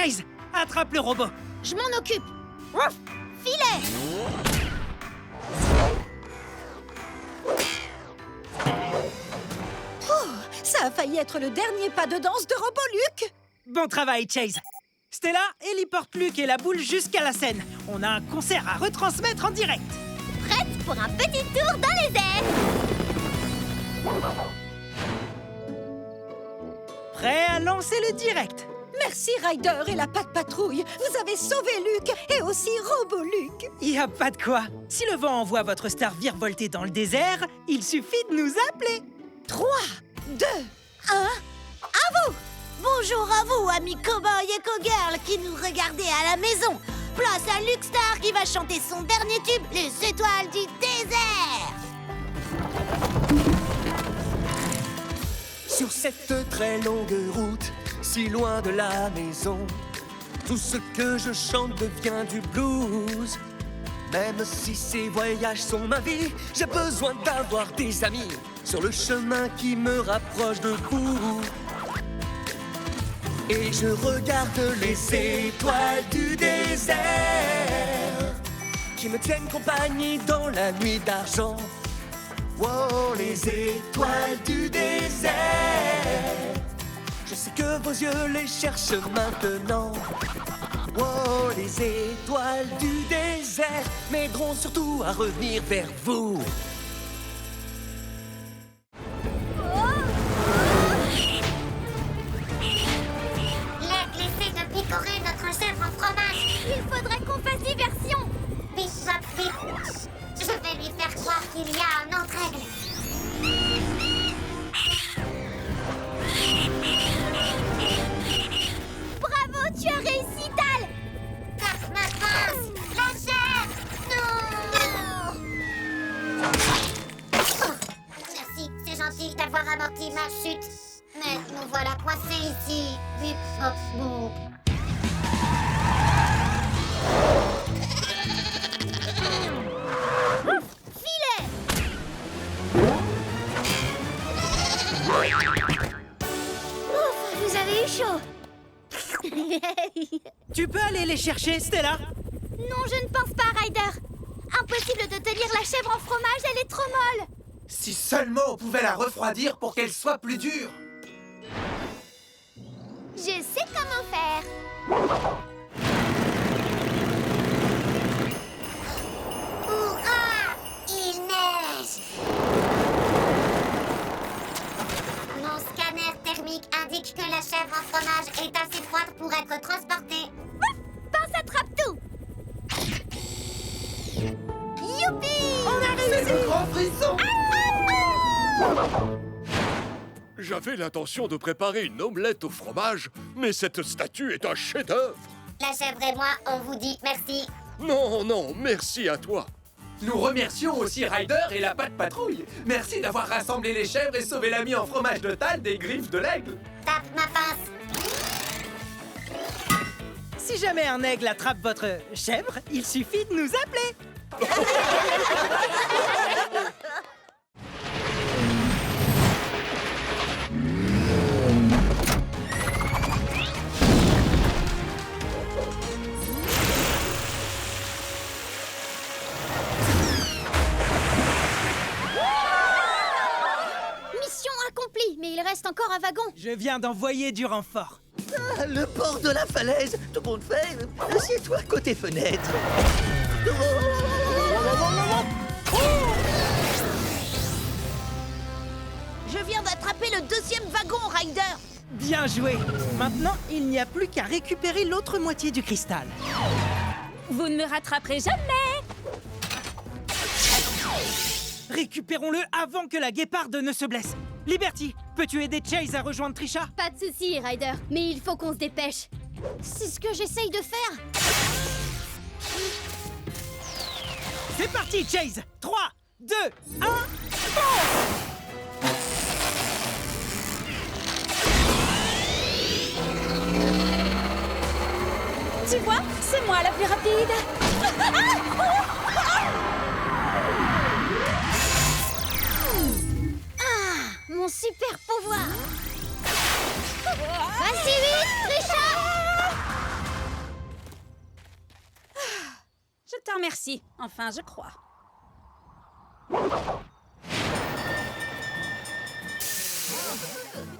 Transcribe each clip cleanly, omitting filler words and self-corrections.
Chase, attrape le robot. Je m'en occupe. Ouf, filet. Oh, ça a failli être le dernier pas de danse de Roboluc. Bon travail, Chase. Stella, héliporte Luc et la boule jusqu'à la scène. On a un concert à retransmettre en direct. Prête pour un petit tour dans les airs. Prêt à lancer le direct. Merci Ryder et la Patte Patrouille. Vous avez sauvé Luc et aussi Roboluc. Y a pas de quoi. Si le vent envoie votre star virevolter dans le désert, il suffit de nous appeler. 3, 2, 1, à vous. Bonjour à vous, amis cow-boys et cow-girls qui nous regardez à la maison. Place à Luc Star qui va chanter son dernier tube, Les Étoiles du désert. Sur cette très longue route, si loin de la maison, tout ce que je chante devient du blues. Même si ces voyages sont ma vie, j'ai besoin d'avoir des amis sur le chemin qui me rapproche de vous. Et je regarde les étoiles du désert qui me tiennent compagnie dans la nuit d'argent. Oh, les étoiles du désert, je sais que vos yeux les cherchent maintenant. Oh, les étoiles du désert m'aideront surtout à revenir vers vous. L'aigle essaie de picorer notre chèvre en fromage. Il faudrait qu'on fasse diversion. Bip, bop, bip. Je vais lui faire croire qu'il y a un autre aigle. Bravo, tu as réussi, Tal. Tape ma pince. La chèvre. Non. Oh, merci, c'est gentil d'avoir amorti ma chute. Mais nous voilà coincés ici. Bip, bop, boop. Filet. Ouf, vous avez eu chaud. Tu peux aller les chercher, Stella? Non, je ne pense pas, Ryder. Impossible de tenir la chèvre en fromage, elle est trop molle. Si seulement on pouvait la refroidir pour qu'elle soit plus dure. Je sais comment faire. Hurrah! Il neige! Mon scanner thermique indique que la chèvre en fromage est assez froide pour être transportée. Pince attrape tout. Youpi! C'est le grand frisson. J'avais l'intention de préparer une omelette au fromage, mais cette statue est un chef-d'œuvre. La chèvre et moi, on vous dit merci. Non, non, merci à toi. Nous remercions aussi Ryder et la Patte Patrouille. Merci d'avoir rassemblé les chèvres et sauvé l'ami en fromage de Tal des griffes de l'aigle. Tape ma pince. Si jamais un aigle attrape votre chèvre, il suffit de nous appeler. Mission accomplie, mais il reste encore un wagon. Je viens d'envoyer du renfort. Ah, le bord de la falaise, tout le monde fait. Assieds-toi côté fenêtre. Je viens d'attraper le deuxième wagon, Ryder. Bien joué. Maintenant, il n'y a plus qu'à récupérer l'autre moitié du cristal. Vous ne me rattraperez jamais. Récupérons-le avant que la guéparde ne se blesse. Liberty, peux-tu aider Chase à rejoindre Trisha? Pas de souci, Ryder, mais il faut qu'on se dépêche. C'est ce que j'essaye de faire. C'est parti, Chase. 3, 2, 1, Tu vois, c'est moi la plus rapide. Mon super pouvoir. Vas-y vite, Trisha. t'en remercie. Enfin, je crois.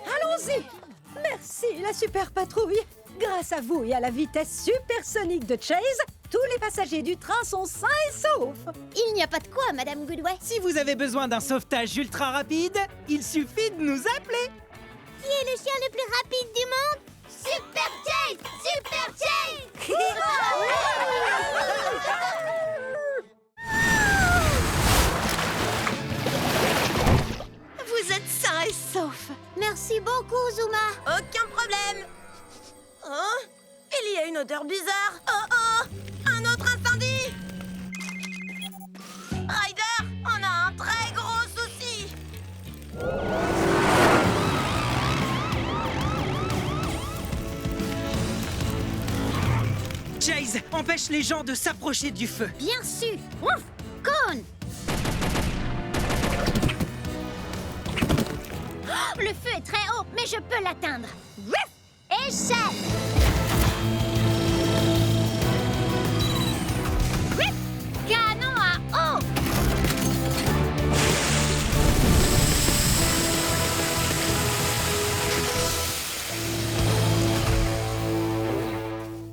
Allons-y! Merci, la super patrouille. Grâce à vous et à la vitesse supersonique de Chase, tous les passagers du train sont sains et saufs. Il n'y a pas de quoi, Madame Goodway. Si vous avez besoin d'un sauvetage ultra rapide, il suffit de nous appeler. Qui est le chien le plus rapide du monde? Super Chase! Super Chase! Vous êtes sains et saufs. Merci beaucoup, Zuma. Aucun problème. Oh, il y a une odeur bizarre. Oh oh, un autre incendie. Ryder, on a un très gros souci. Chase, empêche les gens de s'approcher du feu. Bien sûr. Ouf! Cone! Oh, le feu est très haut, mais je peux l'atteindre. Ouf! Échelle! Ouf! Canon à eau!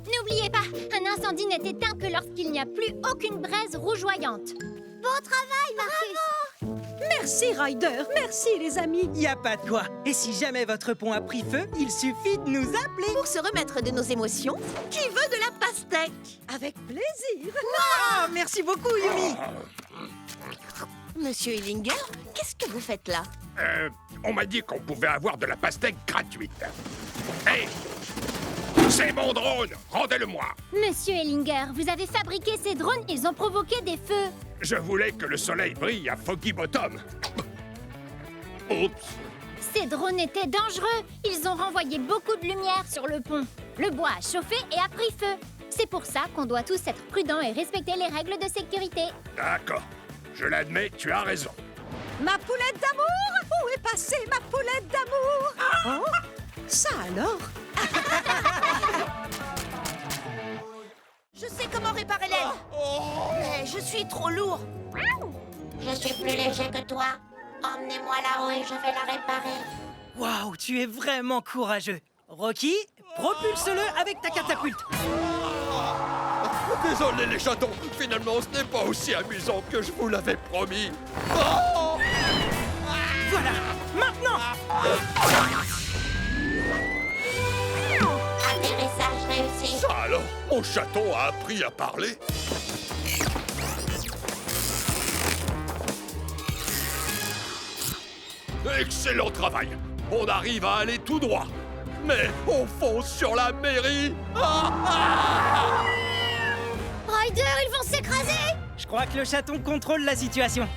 N'oubliez pas, un incendie n'est éteint que lorsqu'il n'y a plus aucune braise rougeoyante. Bon travail, Marcus! Merci Ryder, merci les amis. Y a pas de quoi. Et si jamais votre pont a pris feu, il suffit de nous appeler. Pour se remettre de nos émotions, qui veut de la pastèque? Avec plaisir. Ah, merci beaucoup, Yumi. Monsieur Ellinger, qu'est-ce que vous faites là? On m'a dit qu'on pouvait avoir de la pastèque gratuite. Hé! C'est mon drone! Rendez-le-moi! Monsieur Ellinger, vous avez fabriqué ces drones, ils ont provoqué des feux. Je voulais que le soleil brille à Foggy Bottom. Oups! Ces drones étaient dangereux. Ils ont renvoyé beaucoup de lumière sur le pont. Le bois a chauffé et a pris feu. C'est pour ça qu'on doit tous être prudents et respecter les règles de sécurité. D'accord. Je l'admets, tu as raison. Ma poulette d'amour? Où est passée ma poulette d'amour? Oh, ça alors? Je sais comment réparer l'aile. Mais je suis trop lourd. Je suis plus léger que toi. Emmenez-moi là-haut et je vais la réparer. Waouh, tu es vraiment courageux. Rocky, propulse-le avec ta catapulte. Désolé les chatons, finalement ce n'est pas aussi amusant que je vous l'avais promis. Oh! Voilà, maintenant. Atterrissage réussi. Ça alors, mon chaton a appris à parler. Excellent travail. On arrive à aller tout droit. Mais on fonce sur la mairie. Ryder, ils vont s'écraser! Je crois que le chaton contrôle la situation.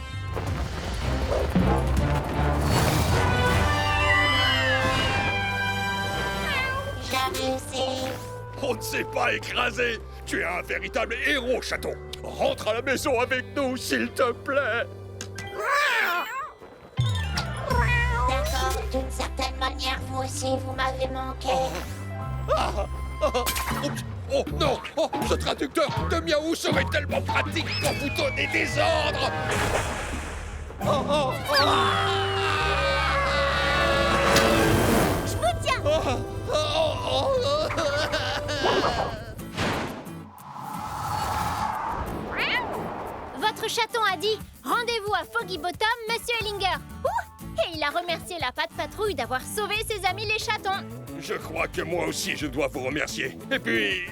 J'ai réussi. On ne s'est pas écrasé. Tu es un véritable héros, chaton. Rentre à la maison avec nous, s'il te plaît. D'accord, d'une certaine manière, vous aussi, vous m'avez manqué. Oups. Oh non! Oh, ce traducteur de miaou serait tellement pratique pour vous donner des ordres! Je vous tiens! Votre chaton a dit « Rendez-vous à Foggy Bottom, Monsieur Ellinger !» Et il a remercié la patte patrouille d'avoir sauvé ses amis les chatons. Je crois que moi aussi je dois vous remercier. Et puis,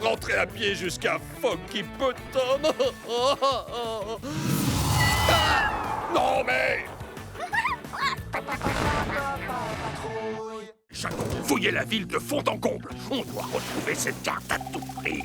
rentrer à pied jusqu'à Foggy Bottom. Ah! Non mais... Chaton, fouillez la ville de fond en comble. On doit retrouver cette carte à tout prix.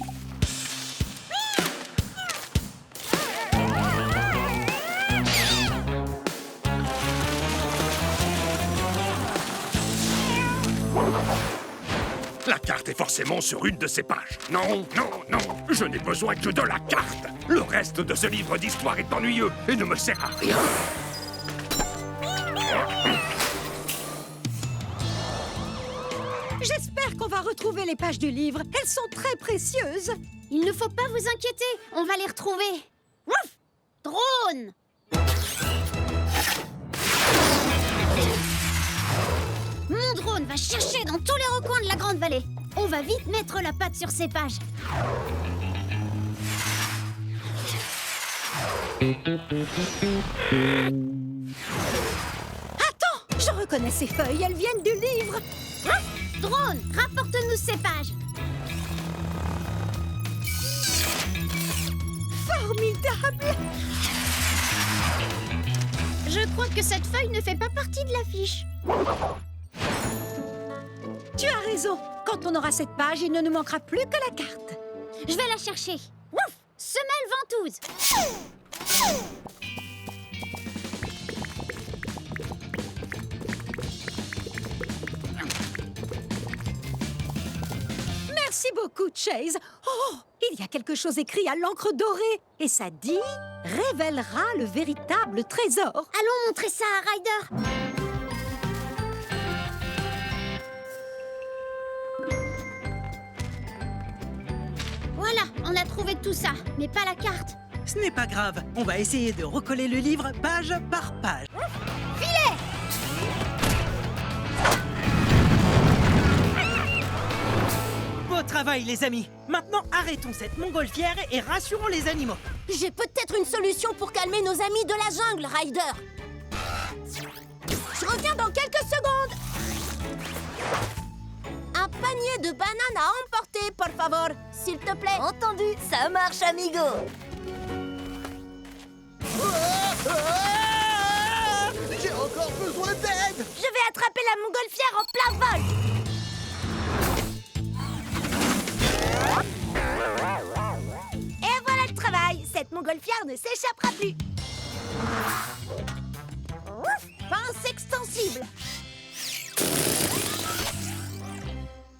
La carte est forcément sur une de ces pages. Non, non, non, je n'ai besoin que de la carte. Le reste de ce livre d'histoire est ennuyeux et ne me sert à rien. J'espère qu'on va retrouver les pages du livre. Elles sont très précieuses. Il ne faut pas vous inquiéter, on va les retrouver. Ouf! Drone! Mon drone va chercher dans tous les recoins de la Grande Vallée. On va vite mettre la patte sur ces pages. Attends, je reconnais ces feuilles, elles viennent du livre. Drone, rapporte-nous ces pages. Formidable! Je crois que cette feuille ne fait pas partie de l'affiche. Tu as raison. Quand on aura cette page, il ne nous manquera plus que la carte. Je vais la chercher. Ouf! Semelle ventouse. Merci beaucoup, Chase. Oh, il y a quelque chose écrit à l'encre dorée. Et ça dit « Révélera le véritable trésor ». Allons montrer ça à Ryder. Voilà, on a trouvé tout ça, mais pas la carte. Ce n'est pas grave, on va essayer de recoller le livre page par page. Beau travail, les amis. Maintenant, arrêtons cette montgolfière et rassurons les animaux. J'ai peut-être une solution pour calmer nos amis de la jungle, Ryder. Je reviens dans quelques secondes. Un panier de bananes à emporter, por favor, s'il te plaît. Entendu, ça marche, amigo. J'ai encore besoin d'aide! Je vais attraper la montgolfière en plein vol. Et voilà le travail. Cette montgolfière ne s'échappera plus. Pince extensible.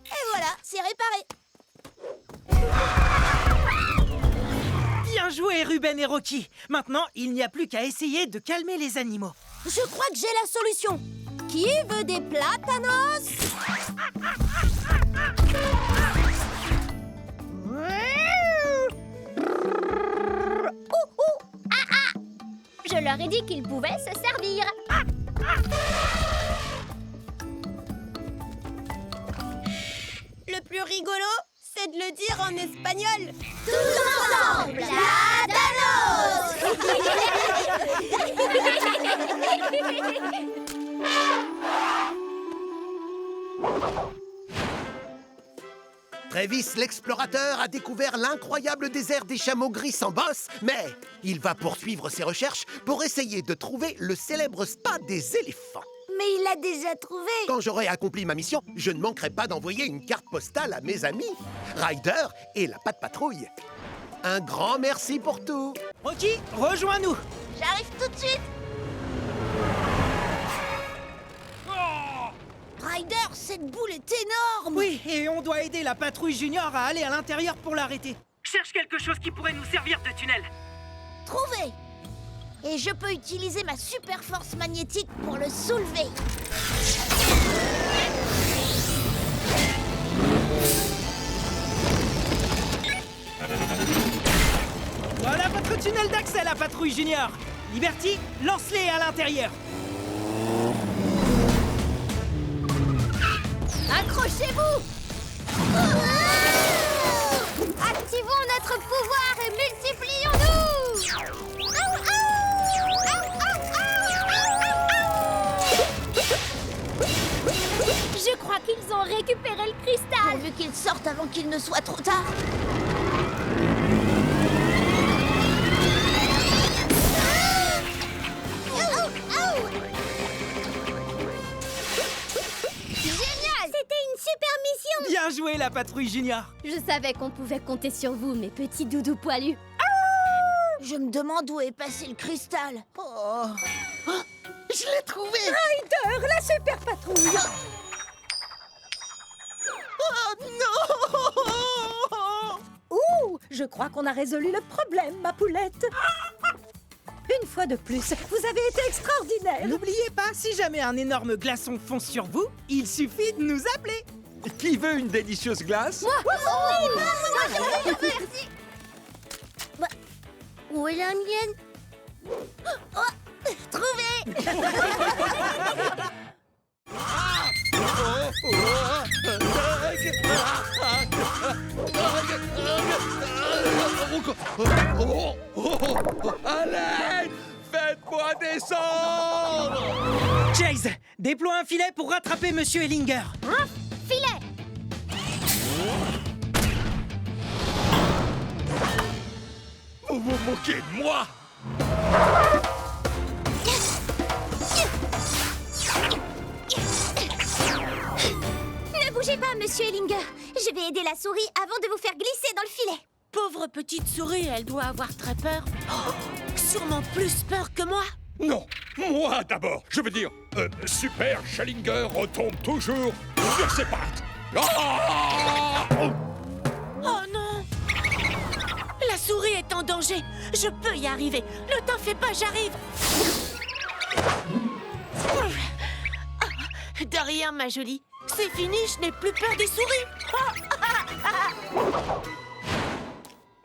Et voilà, c'est réparé. Bien joué, Ruben et Rocky. Maintenant, il n'y a plus qu'à essayer de calmer les animaux. Je crois que j'ai la solution. Qui veut des platanos? Je leur ai dit qu'ils pouvaient se servir. Le plus rigolo, c'est de le dire en espagnol. Tous ensemble, Travis l'explorateur a découvert l'incroyable désert des chameaux gris sans bosse, mais il va poursuivre ses recherches pour essayer de trouver le célèbre spa des éléphants. Mais il l'a déjà trouvé. Quand j'aurai accompli ma mission, je ne manquerai pas d'envoyer une carte postale à mes amis, Ryder et la Patte Patrouille. Un grand merci pour tout. Rocky, rejoins-nous. J'arrive tout de suite. Ryder, cette boule est énorme. Oui, et on doit aider la patrouille junior à aller à l'intérieur pour l'arrêter. Cherche quelque chose qui pourrait nous servir de tunnel. Trouvé. Et je peux utiliser ma super force magnétique pour le soulever. Voilà votre tunnel d'accès, la patrouille junior. Liberty, lance-les à l'intérieur. Accrochez-vous. Activons notre pouvoir et multiplions-nous. Je crois qu'ils ont récupéré le cristal. Pourvu qu'ils sortent avant qu'il ne soit trop tard. Génial! C'était une super mission. Bien joué, la patrouille junior. Je savais qu'on pouvait compter sur vous, mes petits doudous poilus. Je me demande où est passé le cristal. Oh, je l'ai trouvé! Ryder, la super patrouille. Oh non! Ouh, je crois qu'on a résolu le problème, ma poulette. Une fois de plus, vous avez été extraordinaire. N'oubliez pas, si jamais un énorme glaçon fonce sur vous, il suffit de nous appeler. Qui veut une délicieuse glace? Où est la mienne? Oh, trouvé! À l'aide! Faites-moi descendre! Chase, déploie un filet pour rattraper Monsieur Ellinger. Filet! Vous vous moquez de moi? Ne bougez pas, Monsieur Ellinger. Je vais aider la souris avant de vous faire glisser dans le filet. Pauvre petite souris, elle doit avoir très peur. Oh, sûrement plus peur que moi. Non, moi d'abord. Je veux dire, Super Schellinger retombe toujours sur ses pattes. Ah! Oh non! La souris est en danger. Je peux y arriver. Ne t'en fais pas, j'arrive. De rien, ma jolie. C'est fini, je n'ai plus peur des souris.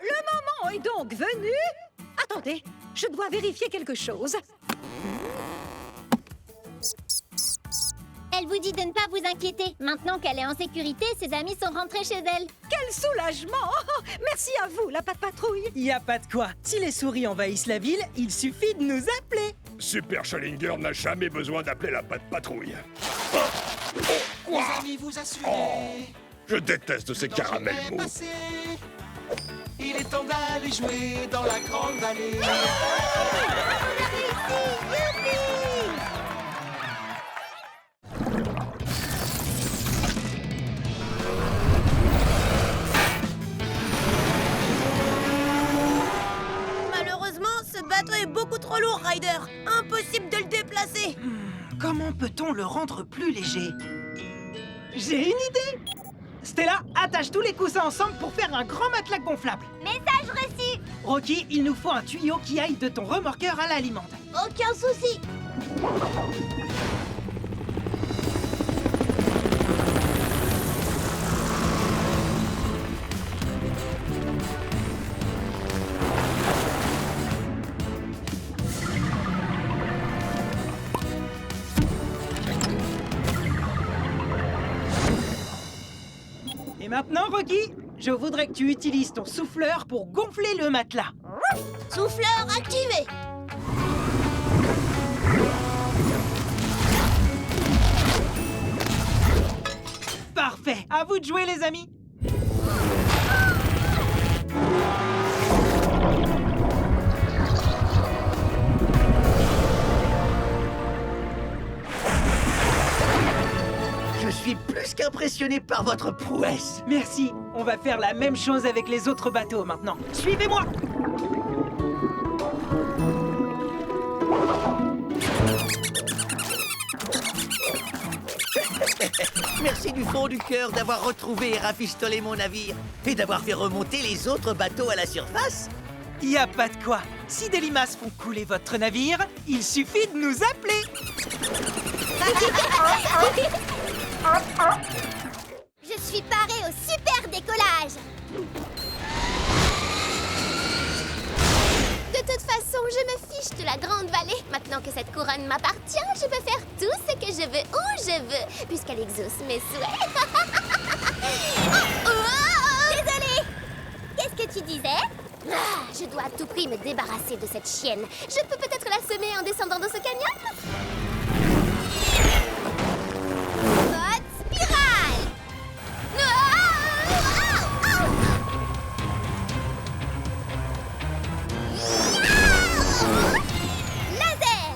Le moment est donc venu. Attendez, je dois vérifier quelque chose. Elle vous dit de ne pas vous inquiéter. Maintenant qu'elle est en sécurité, ses amis sont rentrés chez elle. Quel soulagement! Merci à vous, la Patte Patrouille. Y a pas de quoi. Si les souris envahissent la ville, il suffit de nous appeler. Super Schellinger n'a jamais besoin d'appeler la patte patrouille. Les amis, vous assurez. Je déteste ces caramels mous. Il est temps d'aller jouer dans la grande vallée. Malheureusement, ce bateau est beaucoup trop lourd, Ryder. Impossible de le déplacer. Comment peut-on le rendre plus léger? J'ai une idée! Stella, attache tous les coussins ensemble pour faire un grand matelas gonflable. Message reçu! Rocky, il nous faut un tuyau qui aille de ton remorqueur à l'alimente. Aucun souci! Et maintenant, Rocky, je voudrais que tu utilises ton souffleur pour gonfler le matelas. Souffleur activé. Parfait. À vous de jouer, les amis. Je suis plus qu'impressionné par votre prouesse. Merci. On va faire la même chose avec les autres bateaux maintenant. Suivez-moi. Merci du fond du cœur d'avoir retrouvé et rafistolé mon navire et d'avoir fait remonter les autres bateaux à la surface. Y a pas de quoi. Si des limaces font couler votre navire, il suffit de nous appeler. Je suis parée au super décollage! De toute façon, je me fiche de la grande vallée. Maintenant que cette couronne m'appartient, je peux faire tout ce que je veux où je veux, puisqu'elle exauce mes souhaits. Désolée! Qu'est-ce que tu disais? Je dois à tout prix me débarrasser de cette chienne. Je peux peut-être la semer en descendant dans ce canyon? Mode spirale! Laser!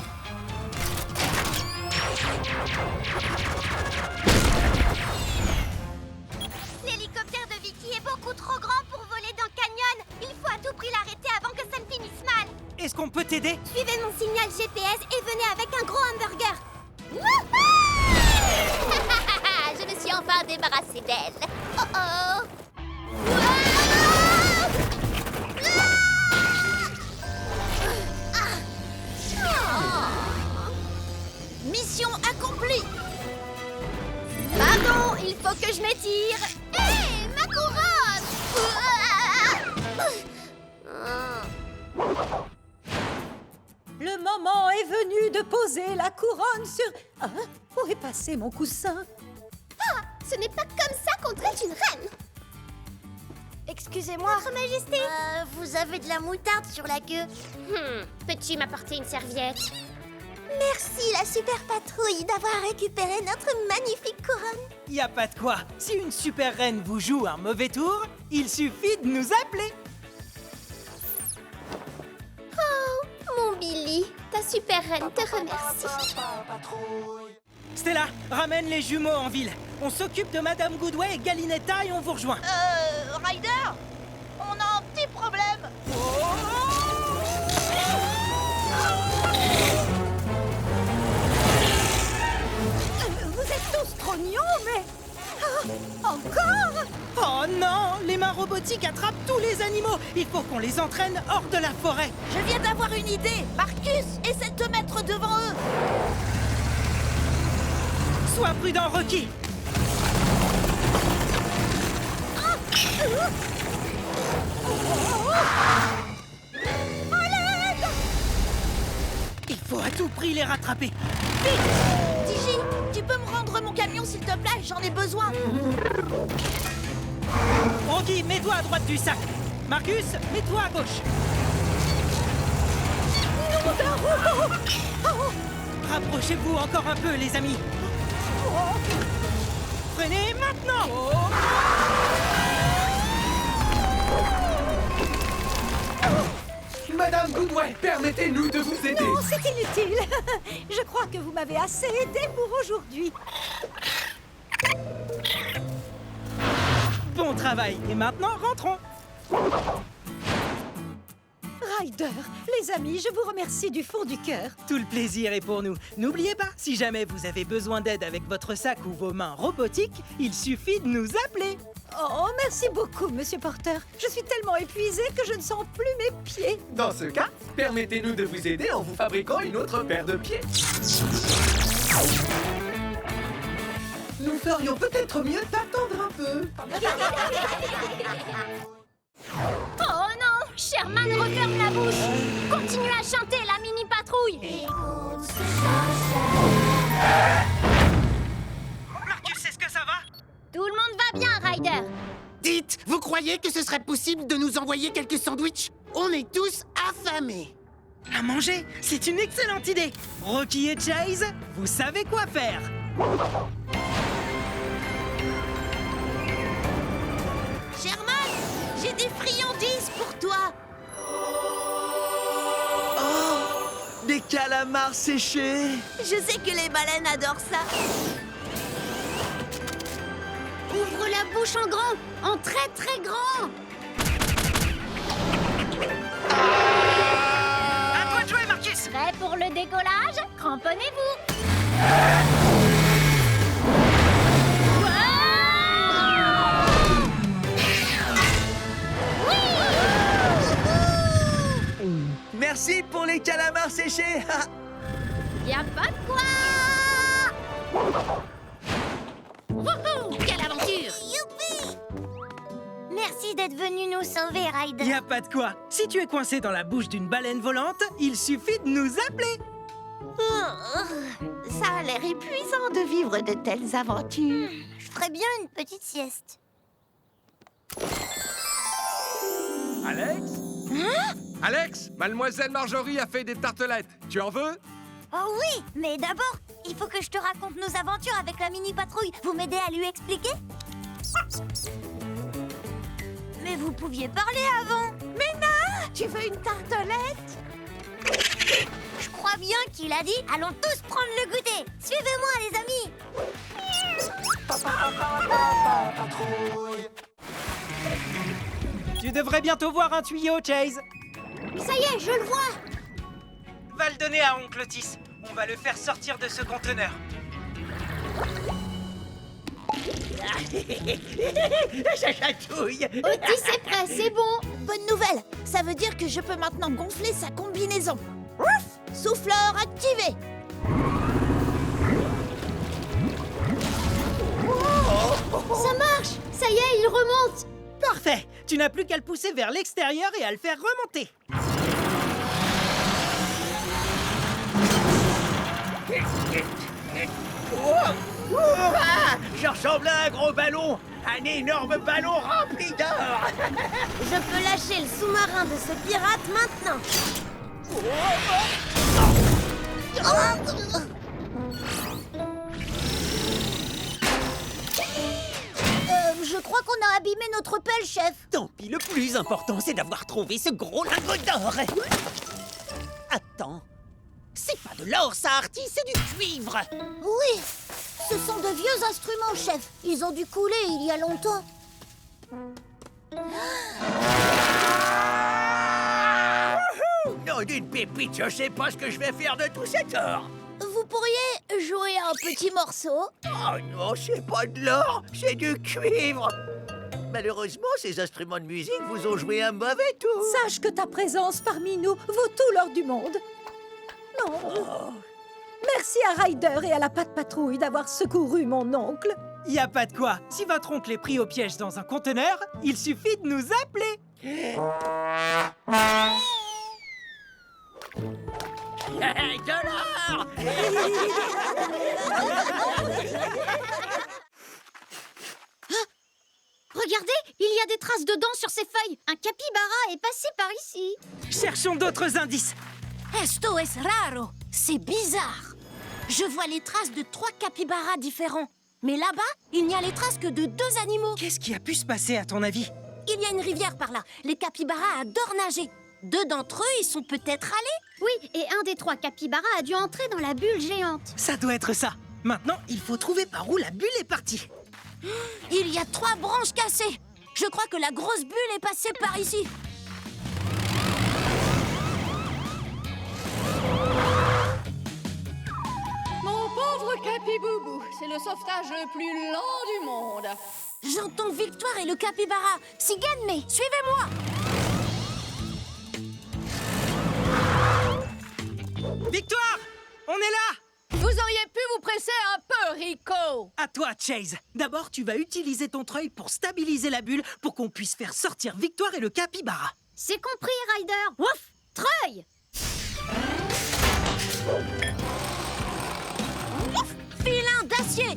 L'hélicoptère de Vicky est beaucoup trop grand pour voler dans le canyon. Il faut à tout prix l'arrêter avant que ça ne finisse mal. Est-ce qu'on peut t'aider? Suivez mon signal GPS et venez avec un gros hamburger. Je me suis enfin débarrassée d'elle. Oh oh! Mission accomplie! Bye non, il faut que je m'étire. Hé, ma couronne! Le moment est venu de poser la couronne sur... Ah, où est passé mon coussin? Ah, ce n'est pas comme ça qu'on traite une reine. Excusez-moi, Votre Majesté. Vous avez de la moutarde sur la queue. Peux-tu m'apporter une serviette? Merci, la super patrouille, d'avoir récupéré notre magnifique couronne. Y a pas de quoi. Si une super reine vous joue un mauvais tour, il suffit de nous appeler. Oh, mon Billy, ta super reine te remercie. Stella, ramène les jumeaux en ville. On s'occupe de Madame Goodway et Galinetta et on vous rejoint. Ryder, on a un petit problème. Vous êtes tous trop mignons, mais... Ah, encore? Oh non, les mains robotiques attrapent tous les animaux. Il faut qu'on les entraîne hors de la forêt. Je viens d'avoir une idée. Marcus, essaie de te mettre devant eux. Sois prudent, Rocky. Il faut à tout prix les rattraper. Digi, tu peux me rendre mon camion s'il te plaît? J'en ai besoin. Rocky, mets-toi à droite du sac. Marcus, mets-toi à gauche. Rapprochez-vous encore un peu, les amis. Freinez maintenant. Madame Goodway, permettez-nous de vous aider. Non, c'est inutile. Je crois que vous m'avez assez aidé pour aujourd'hui. Bon travail. Et maintenant, rentrons. Ryder, les amis, je vous remercie du fond du cœur. Tout le plaisir est pour nous. N'oubliez pas, si jamais vous avez besoin d'aide avec votre sac ou vos mains robotiques, il suffit de nous appeler. Oh, merci beaucoup, Monsieur Porter. Je suis tellement épuisée que je ne sens plus mes pieds. Dans ce cas, permettez-nous de vous aider en vous fabriquant une autre paire de pieds. Nous ferions peut-être mieux d'attendre un peu. Oh non, Sherman referme la bouche. Continue à chanter la mini-patrouille. Marcus, est-ce que ça va? Tout le monde va bien, Ryder. Dites, vous croyez que ce serait possible de nous envoyer quelques sandwichs? On est tous affamés. À manger, c'est une excellente idée. Rocky et Chase, vous savez quoi faire. Sherman, j'ai des friandises pour toi. Des calamars séchés. Je sais que les baleines adorent ça. Ouvre la bouche en grand, en très très grand. À toi de jouer, Marcus. Prêt pour le décollage? Cramponnez-vous. Merci pour les calamars séchés. Y a pas de quoi. Wouhou, quelle aventure! Youpi! Merci d'être venu nous sauver, Ryder. Y a pas de quoi. Si tu es coincé dans la bouche d'une baleine volante, il suffit de nous appeler. Ça a l'air épuisant de vivre de telles aventures. Je ferais bien une petite sieste. Alex? Alex, Mademoiselle Marjorie a fait des tartelettes. Tu en veux? Oh oui, mais d'abord, il faut que je te raconte nos aventures avec la mini-patrouille. Vous m'aidez à lui expliquer? Mais vous pouviez parler avant. Tu veux une tartelette? Je crois bien qu'il a dit « Allons tous prendre le goûter ». Suivez-moi, les amis. Tu devrais bientôt voir un tuyau, Chase. Ça y est, je le vois. Va le donner à Oncle Otis. On va le faire sortir de ce conteneur. Ça chatouille. Otis est prêt, c'est bon. Bonne nouvelle, ça veut dire que je peux maintenant gonfler sa combinaison. Ouf! Souffleur activé. il remonte! Parfait. Tu n'as plus qu'à le pousser vers l'extérieur et à le faire remonter. Je ressemble à un gros ballon, un énorme ballon rempli d'or. Je peux lâcher le sous-marin de ce pirate maintenant. Je crois qu'on a abîmé notre pelle, chef. Tant pis, le plus important, c'est d'avoir trouvé ce gros lingot d'or. Attends, c'est pas de l'or, ça, Artie, c'est du cuivre. Oui, ce sont de vieux instruments, chef. Ils ont dû couler il y a longtemps. Non, d'une pépite, je sais pas ce que je vais faire de tout cet or. Vous pourriez jouer un petit morceau? Oh non, c'est pas de l'or, c'est du cuivre. Malheureusement, ces instruments de musique vous ont joué un mauvais tour. Sache que ta présence parmi nous vaut tout l'or du monde. Non. Merci à Ryder et à la Patte Patrouille d'avoir secouru mon oncle. Y a pas de quoi. Si votre oncle est pris au piège dans un conteneur, il suffit de nous appeler. De l'or. Regardez, il y a des traces de dents sur ces feuilles. Un capybara est passé par ici. Cherchons d'autres indices. Esto es raro. C'est bizarre. Je vois les traces de 3 capybaras différents. Mais là-bas, il n'y a les traces que de 2 animaux. Qu'est-ce qui a pu se passer, à ton avis? Il y a une rivière par là. Les capybaras adorent nager. 2 d'entre eux y sont peut-être allés. Oui, et un des 3 capybaras a dû entrer dans la bulle géante. Ça doit être ça. Maintenant, il faut trouver par où la bulle est partie. Il y a 3 branches cassées. Je crois que la grosse bulle est passée par ici. Mon pauvre Capiboubou, c'est le sauvetage le plus lent du monde. J'entends Victoire et le capybara. Sigenme, suivez-moi. Victoire! On est là! Vous auriez pu vous presser un peu, Rico. À toi, Chase. D'abord, tu vas utiliser ton treuil pour stabiliser la bulle pour qu'on puisse faire sortir Victoire et le capybara. C'est compris, Ryder. Ouf! Treuil! Filin d'acier.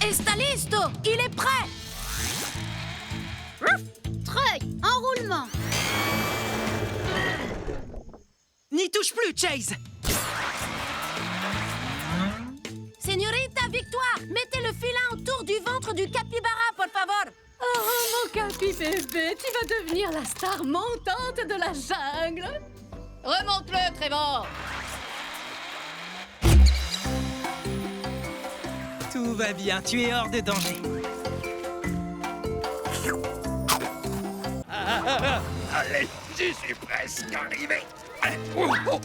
Está listo. Il est prêt. Treuil! Enroulement! N'y touche plus, Chase! Señorita Victoire, mettez le filin autour du ventre du capybara, por favor. Oh, mon capi bébé, tu vas devenir la star montante de la jungle. Remonte-le, Trevor. Tout va bien, tu es hors de danger. Allez, j'y suis presque arrivé. Oh, oh.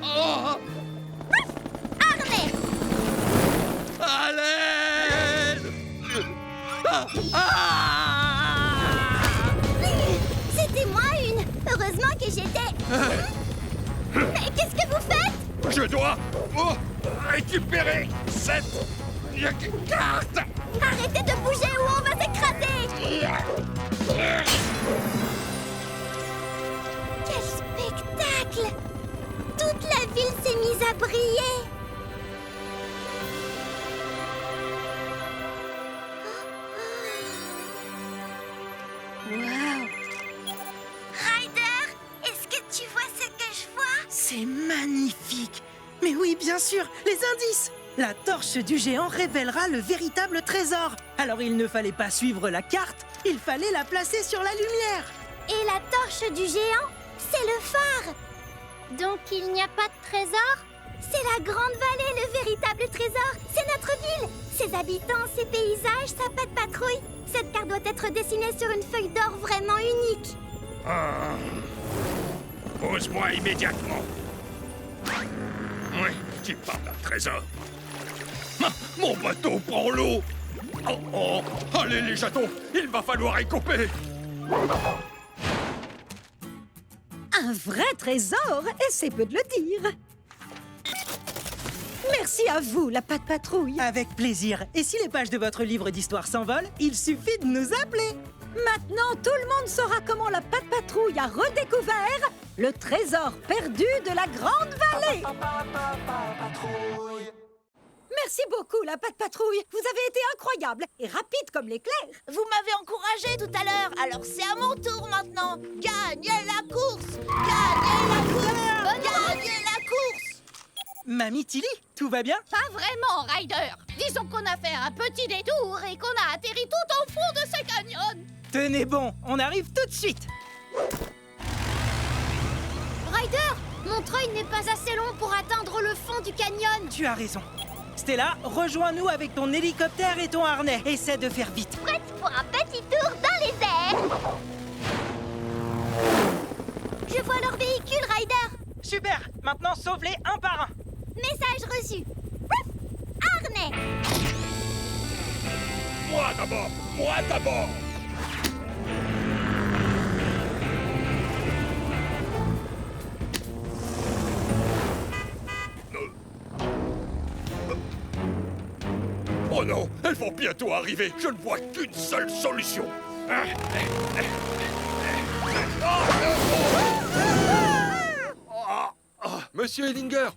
Oh. Harnais! À l'aide! C'était moi une! Heureusement que j'étais... Mais qu'est-ce que vous faites? Je dois récupérer cette carte! Arrêtez de bouger ou on va s'écraser! Quel spectacle! Toute la ville s'est mise à briller! Wow! Ryder, est-ce que tu vois ce que je vois? C'est magnifique! Mais oui, bien sûr, les indices! La torche du géant révélera le véritable trésor. Alors il ne fallait pas suivre la carte, il fallait la placer sur la lumière. Et la torche du géant, c'est le phare. Donc il n'y a pas de trésor? C'est la Grande Vallée, le véritable trésor. C'est notre ville. Ses habitants, ses paysages, sa patte patrouille. Cette carte doit être dessinée sur une feuille d'or vraiment unique. Pose-moi immédiatement. Oui, tu parles d'un trésor. Mon bateau prend l'eau. Oh, oh. Allez, les chatons, il va falloir y couper. Un vrai trésor, et c'est peu de le dire. Merci à vous, la Patte Patrouille. Avec plaisir. Et si les pages de votre livre d'histoire s'envolent, il suffit de nous appeler. Maintenant, tout le monde saura comment la Patte Patrouille a redécouvert le trésor perdu de la Grande Vallée. Merci beaucoup, la Patte Patrouille. Vous avez été incroyable et rapide comme l'éclair. Vous m'avez encouragé tout à l'heure, alors c'est à mon tour maintenant. Gagnez la course! Gagnez la course! Gagnez la course! Mamie Tilly, tout va bien? Pas vraiment, Ryder. Disons qu'on a fait un petit détour et qu'on a atterri tout au fond de ce canyon. Tenez bon, on arrive tout de suite. Ryder, mon treuil n'est pas assez long pour atteindre le fond du canyon. Tu as raison. Stella, rejoins-nous avec ton hélicoptère et ton harnais. Essaie de faire vite. Prête pour un petit tour dans les airs. Je vois leur véhicule, Ryder. Super, maintenant sauve-les un par un. Message reçu. Harnais. Moi d'abord! Moi d'abord! Oh non! Elles vont bientôt arriver! Je ne vois qu'une seule solution! Monsieur Ellinger,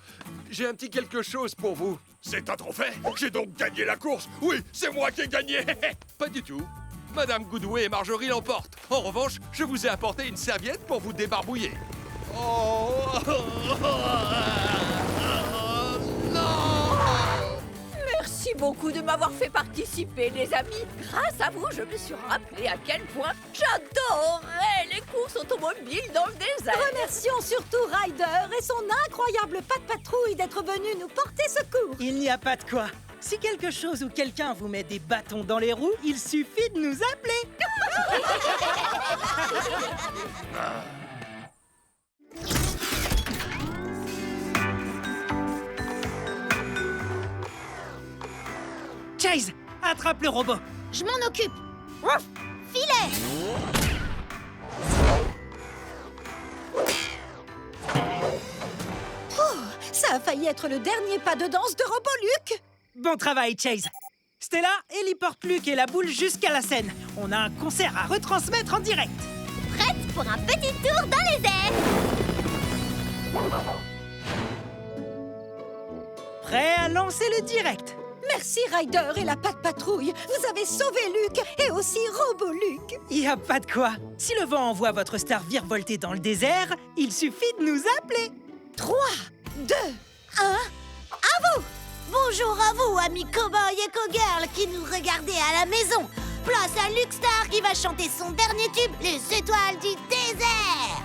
j'ai un petit quelque chose pour vous. C'est un trophée? J'ai donc gagné la course? Oui, c'est moi qui ai gagné! Pas du tout. Madame Goodway et Marjorie l'emportent. En revanche, je vous ai apporté une serviette pour vous débarbouiller. Oh non! Merci beaucoup de m'avoir fait participer, les amis. Grâce à vous, je me suis rappelé à quel point j'adorais les courses automobiles dans le désert. Remercions surtout Ryder et son incroyable Patte Patrouille d'être venu nous porter secours. Il n'y a pas de quoi. Si quelque chose ou quelqu'un vous met des bâtons dans les roues, il suffit de nous appeler. Chase, attrape le robot. Je m'en occupe. Filet. Ça a failli être le dernier pas de danse de Roboluc. Bon travail, Chase. Stella, héliporte Luc et la boule jusqu'à la scène. On a un concert à retransmettre en direct. Prête pour un petit tour dans les airs. Prêt à lancer le direct. Merci Ryder et la Patte Patrouille. Vous avez sauvé Luc et aussi Roboluc. Il n'y a pas de quoi. Si le vent envoie votre star virevolter dans le désert, il suffit de nous appeler. 3, 2, 1, à vous. Bonjour à vous, amis cow-boys et cow-girls qui nous regardez à la maison. Place à Luc Star qui va chanter son dernier tube, Les Étoiles du désert.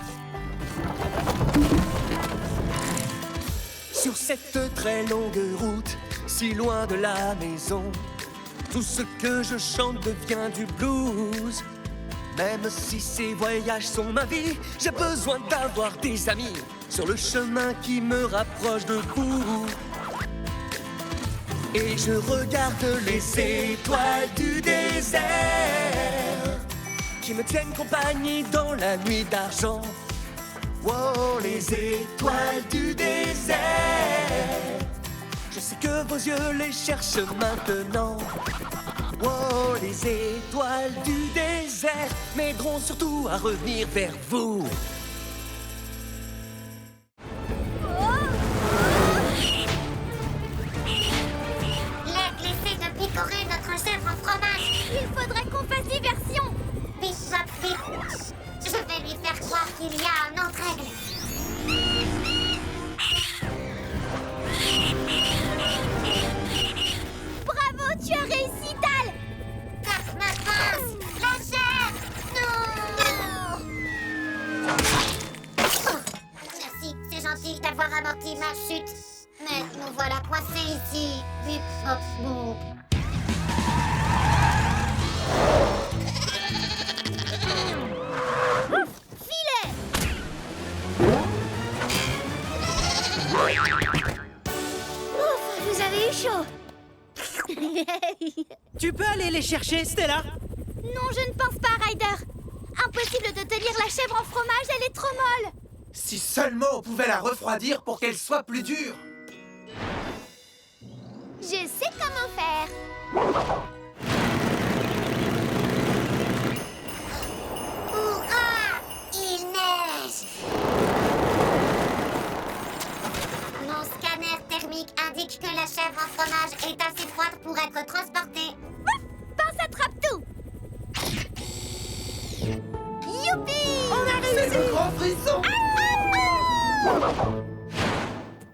Sur cette très longue route, si loin de la maison, tout ce que je chante devient du blues. Même si ces voyages sont ma vie, j'ai besoin d'avoir des amis sur le chemin qui me rapproche de vous. Et je regarde les étoiles du désert qui me tiennent compagnie dans la nuit d'argent. Oh, les étoiles du désert, je sais que vos yeux les cherchent maintenant. Oh, les étoiles du désert m'aideront surtout à revenir vers vous. L'aigle essaie de picorer notre chèvre en fromage. Il faudrait qu'on fasse diversion. Bip, bop, bip. Je vais lui faire croire qu'il y a un autre aigle. Bravo, tu as réussi, Tal. Tape ma pince. La chair. Non. Oh, merci, c'est gentil d'avoir amorti ma chute. Mais nous voilà coincés ici. Bip, bop, boop. Filet. Ouf, vous avez eu chaud. Tu peux aller les chercher, Stella? Non, je ne pense pas, Ryder. Impossible de tenir la chèvre en fromage, elle est trop molle. Si seulement on pouvait la refroidir pour qu'elle soit plus dure. Je sais comment faire. Hurrah! Il neige! Mon scanner thermique indique que la chèvre en fromage est assez froide pour être transportée. Pense attrape tout. Youpi! C'est le grand frisson!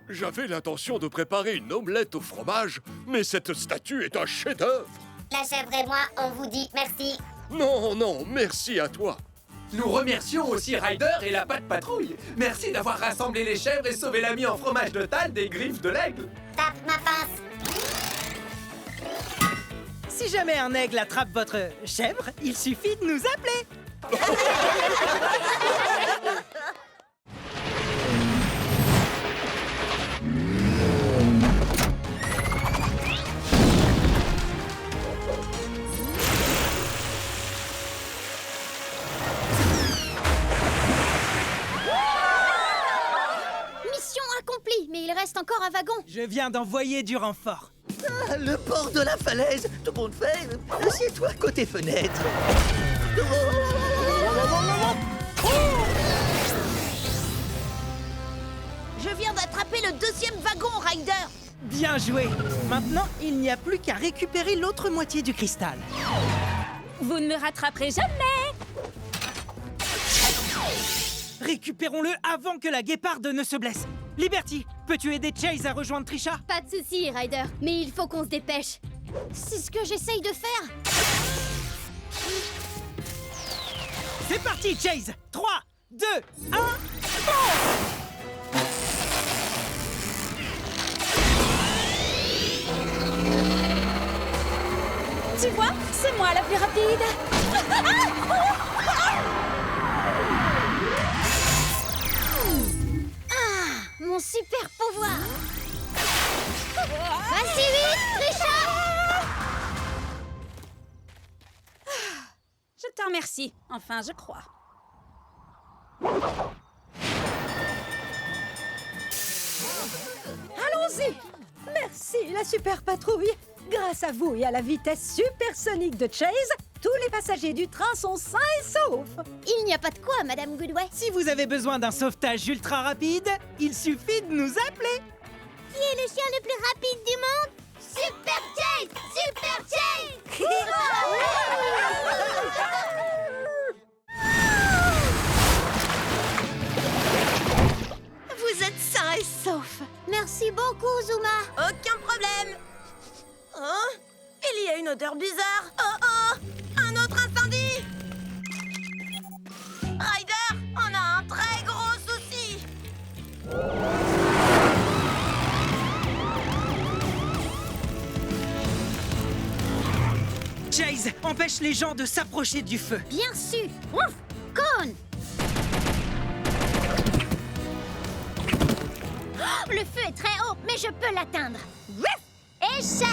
J'avais l'intention de préparer une omelette au fromage, mais cette statue est un chef-d'œuvre. La chèvre et moi, on vous dit merci. Non, non, merci à toi. Nous remercions aussi Ryder et la patte patrouille. Merci d'avoir rassemblé les chèvres et sauvé l'ami en fromage de Tal des griffes de l'aigle. Tape ma pince. Si jamais un aigle attrape votre chèvre, il suffit de nous appeler. Mission accomplie, mais il reste encore un wagon. Je viens d'envoyer du renfort. Ah, le port de la falaise. Tout le monde fait. Assieds-toi côté fenêtre. Je viens d'attraper le deuxième wagon, Ryder. Bien joué. Maintenant, il n'y a plus qu'à récupérer l'autre moitié du cristal. Vous ne me rattraperez jamais. Récupérons-le avant que la guéparde ne se blesse. Liberty, peux-tu aider Chase à rejoindre Trisha? Pas de souci, Ryder, mais il faut qu'on se dépêche. C'est ce que j'essaye de faire. C'est parti, Chase. 3, 2, 1, Tu vois, c'est moi la plus rapide. Mon super pouvoir. Vas-y vite, Trisha. Je te remercie. Enfin, je crois. Allons-y! Merci, la super patrouille! Grâce à vous et à la vitesse supersonique de Chase, tous les passagers du train sont sains et saufs! Il n'y a pas de quoi, Madame Goodway. Si vous avez besoin d'un sauvetage ultra rapide, il suffit de nous appeler. Qui est le chien le plus rapide du monde? Super Chase! Super Chase! Vous êtes sains et saufs. Merci beaucoup, Zuma. Aucun problème. Oh, il y a une odeur bizarre. Oh oh, un autre incendie. Ryder, on a un très gros souci. Chase, empêche les gens de s'approcher du feu. Bien sûr. Ouf! Cone! Oh, le feu est très haut, mais je peux l'atteindre. Échelle!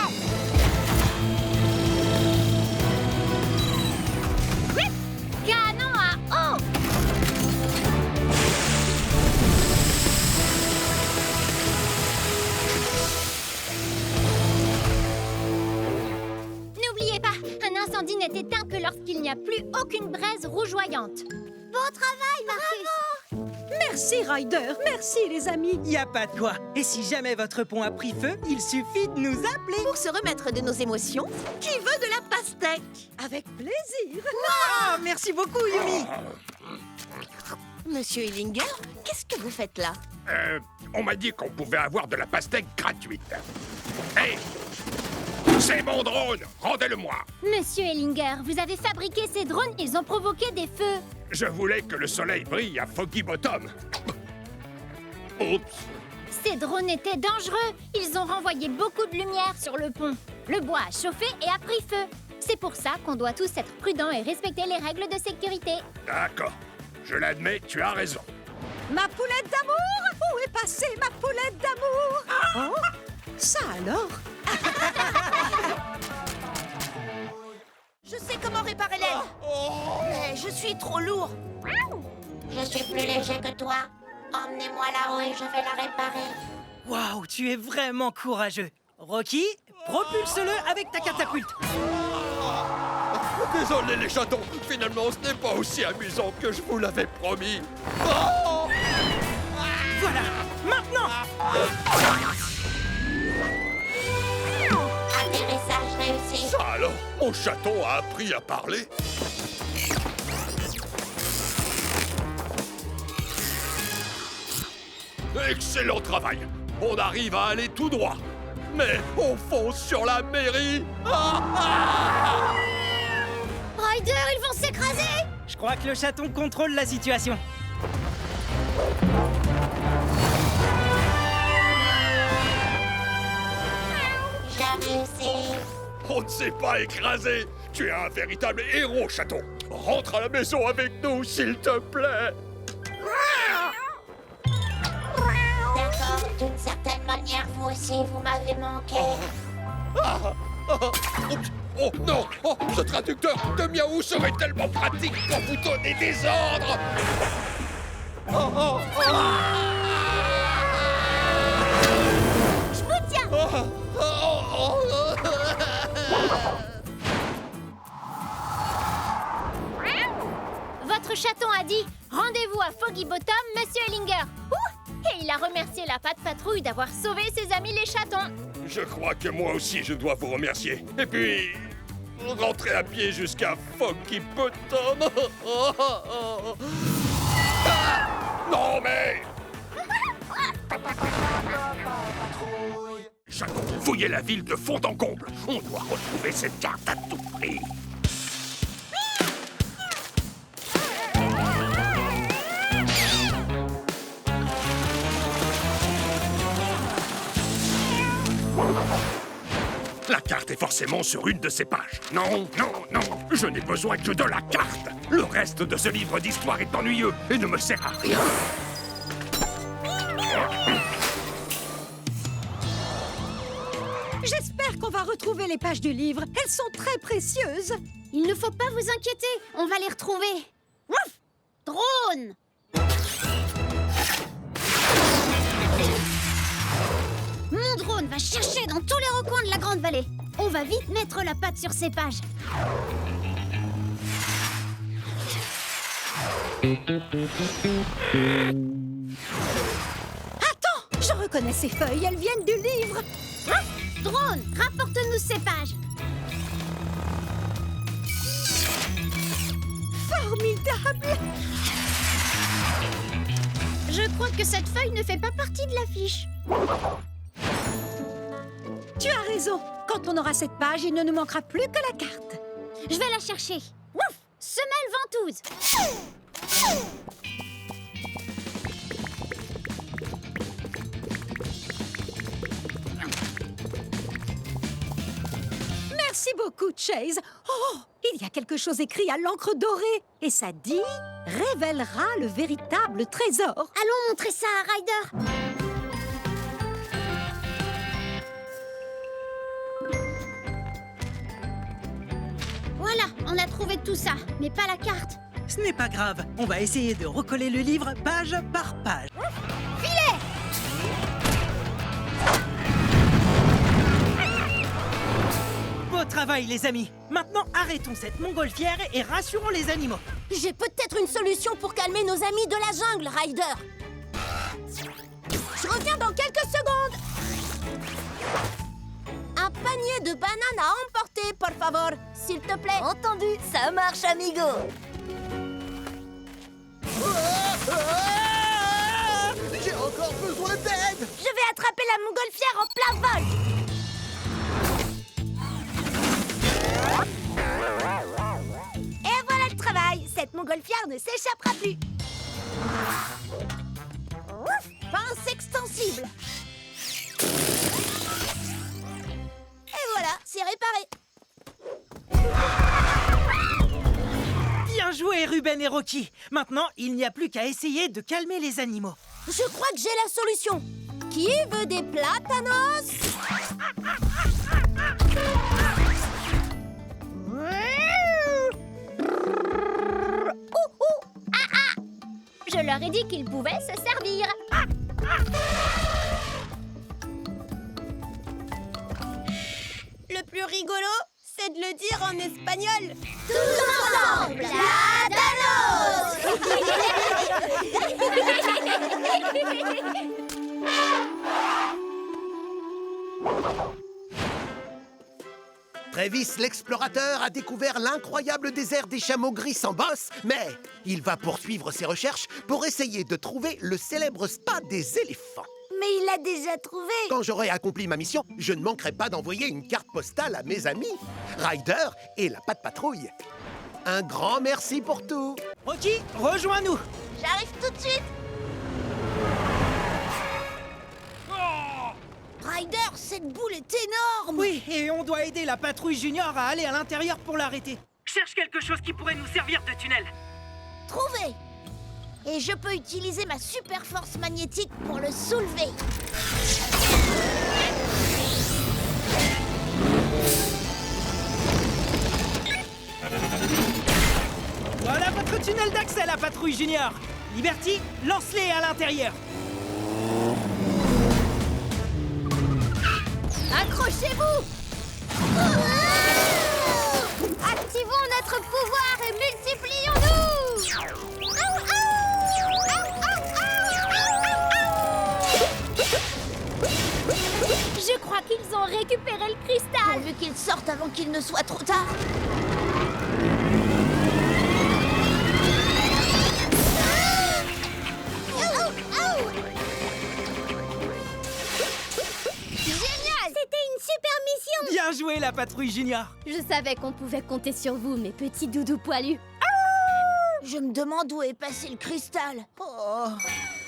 Canon à eau! N'oubliez pas, un incendie n'est éteint que lorsqu'il n'y a plus aucune braise rougeoyante. Beau travail, Marcus! Merci, Ryder! Merci, les amis! Y a pas de quoi. Et si jamais votre pont a pris feu, il suffit de nous appeler. Pour se remettre de nos émotions, qui veut de la pastèque? Avec plaisir! Ah, merci beaucoup, Yumi. Monsieur Hillinger, qu'est-ce que vous faites là? On m'a dit qu'on pouvait avoir de la pastèque gratuite. Hé! C'est mon drone! Rendez-le-moi! Monsieur Ellinger, vous avez fabriqué ces drones, ils ont provoqué des feux. Je voulais que le soleil brille à Foggy Bottom. Oups! Ces drones étaient dangereux. Ils ont renvoyé beaucoup de lumière sur le pont. Le bois a chauffé et a pris feu. C'est pour ça qu'on doit tous être prudents et respecter les règles de sécurité. D'accord. Je l'admets, tu as raison. Ma poulette d'amour! Où est passée ma poulette d'amour? Oh, ça alors? Je sais comment réparer l'aile. Mais je suis trop lourd. Je suis plus léger que toi. Emmenez-moi là-haut et je vais la réparer. Waouh, tu es vraiment courageux. Rocky, propulse-le avec ta catapulte. Désolé les chatons, finalement ce n'est pas aussi amusant que je vous l'avais promis. Oh Voilà, maintenant. Atterrissage réussi. Ça alors, mon chaton a appris à parler. Excellent travail. On arrive à aller tout droit. Mais on fonce sur la mairie. Ryder, ils vont s'écraser! Je crois que le chaton contrôle la situation. J'ai réussi. On ne s'est pas écrasé. Tu es un véritable héros, chaton. Rentre à la maison avec nous, s'il te plaît. D'accord, d'une certaine manière, vous aussi, vous m'avez manqué. Oh non! Oh, ce traducteur de miaou serait tellement pratique pour vous donner des ordres! Je vous tiens! Votre chaton a dit rendez-vous à Foggy Bottom, Monsieur Ellinger. Et il a remercié la Patte Patrouille d'avoir sauvé ses amis les chatons. Je crois que moi aussi je dois vous remercier. Et puis, rentrer à pied jusqu'à Foggy Bottom. Ah! Non mais... Chaton, fouillez la ville de fond en comble. On doit retrouver cette carte à tout prix. La carte est forcément sur une de ces pages. Non, non, non, je n'ai besoin que de la carte. Le reste de ce livre d'histoire est ennuyeux et ne me sert à rien. J'espère qu'on va retrouver les pages du livre. Elles sont très précieuses. Il ne faut pas vous inquiéter, on va les retrouver. Ouf! Drone! Mon drone va chercher dans tous les recoins de la Grande Vallée. On va vite mettre la patte sur ces pages. Attends, je reconnais ces feuilles, elles viennent du livre. Drone, rapporte-nous ces pages. Formidable! Je crois que cette feuille ne fait pas partie de l'affiche. Tu as raison. Quand on aura cette page, il ne nous manquera plus que la carte. Je vais la chercher. Ouf! Semelle ventouse. Merci beaucoup, Chase. Oh, il y a quelque chose écrit à l'encre dorée. Et ça dit « Révélera le véritable trésor ». Allons montrer ça à Ryder. Voilà, on a trouvé tout ça, mais pas la carte. Ce n'est pas grave, on va essayer de recoller le livre page par page. Filet! Beau travail, les amis. Maintenant, arrêtons cette montgolfière et rassurons les animaux. J'ai peut-être une solution pour calmer nos amis de la jungle, Ryder. Je reviens dans quelques secondes. Un panier de bananes à emporter, por favor, s'il te plaît. Entendu, ça marche, amigo. J'ai encore besoin d'aide. Je vais attraper la montgolfière en plein vol. Et voilà le travail. Cette montgolfière ne s'échappera plus. Ouf, pince extensible. Et voilà, c'est réparé. Bien joué, Ruben et Rocky. Maintenant, il n'y a plus qu'à essayer de calmer les animaux. Je crois que j'ai la solution. Qui veut des platanos? Je leur ai dit qu'ils pouvaient se servir. Le plus rigolo, c'est de le dire en espagnol. Tous ensemble, Travis l'explorateur a découvert l'incroyable désert des chameaux gris sans bosse, mais il va poursuivre ses recherches pour essayer de trouver le célèbre spa des éléphants. Mais il l'a déjà trouvé. Quand j'aurai accompli ma mission, je ne manquerai pas d'envoyer une carte postale à mes amis, Ryder et la Pat' Patrouille. Un grand merci pour tout. Rocky, rejoins-nous. J'arrive tout de suite. Ryder, cette boule est énorme. Oui, et on doit aider la patrouille junior à aller à l'intérieur pour l'arrêter. Cherche quelque chose qui pourrait nous servir de tunnel. Trouvé. Et je peux utiliser ma super force magnétique pour le soulever. Voilà votre tunnel d'accès, la patrouille junior. Liberty, lance-les à l'intérieur. Accrochez-vous! Activons notre pouvoir et multiplions-nous! Je crois qu'ils ont récupéré le cristal! Pourvu qu'ils sortent avant qu'il ne soit trop tard. Bien joué, la patrouille junior. Je savais qu'on pouvait compter sur vous, mes petits doudous poilus. Je me demande où est passé le cristal. Oh,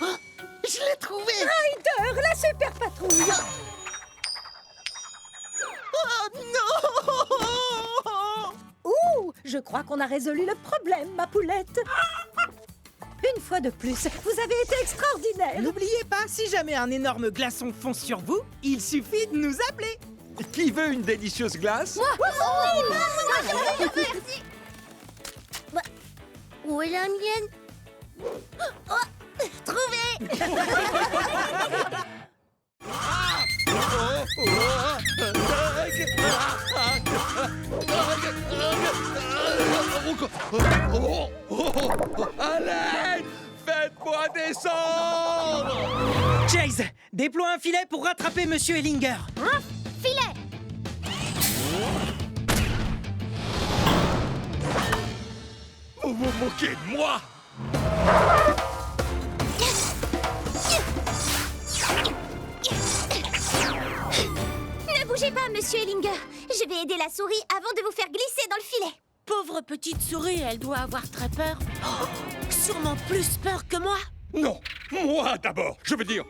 je l'ai trouvé. Ryder, la super patrouille. Oh non! Ouh, je crois qu'on a résolu le problème, ma poulette. Une fois de plus, vous avez été extraordinaire. N'oubliez pas, si jamais un énorme glaçon fonce sur vous, il suffit de nous appeler. Qui veut une délicieuse glace? Merci. Bah, où est la mienne? Oh, trouvé. À l'aide! Faites-moi descendre! Chase, déploie un filet pour rattraper Monsieur Ellinger. Hein? Filet! Vous vous moquez de moi? Ne bougez pas, Monsieur Ellinger. Je vais aider la souris avant de vous faire glisser dans le filet. Pauvre petite souris, elle doit avoir très peur. Oh, sûrement plus peur que moi. Non, moi d'abord. Je veux dire,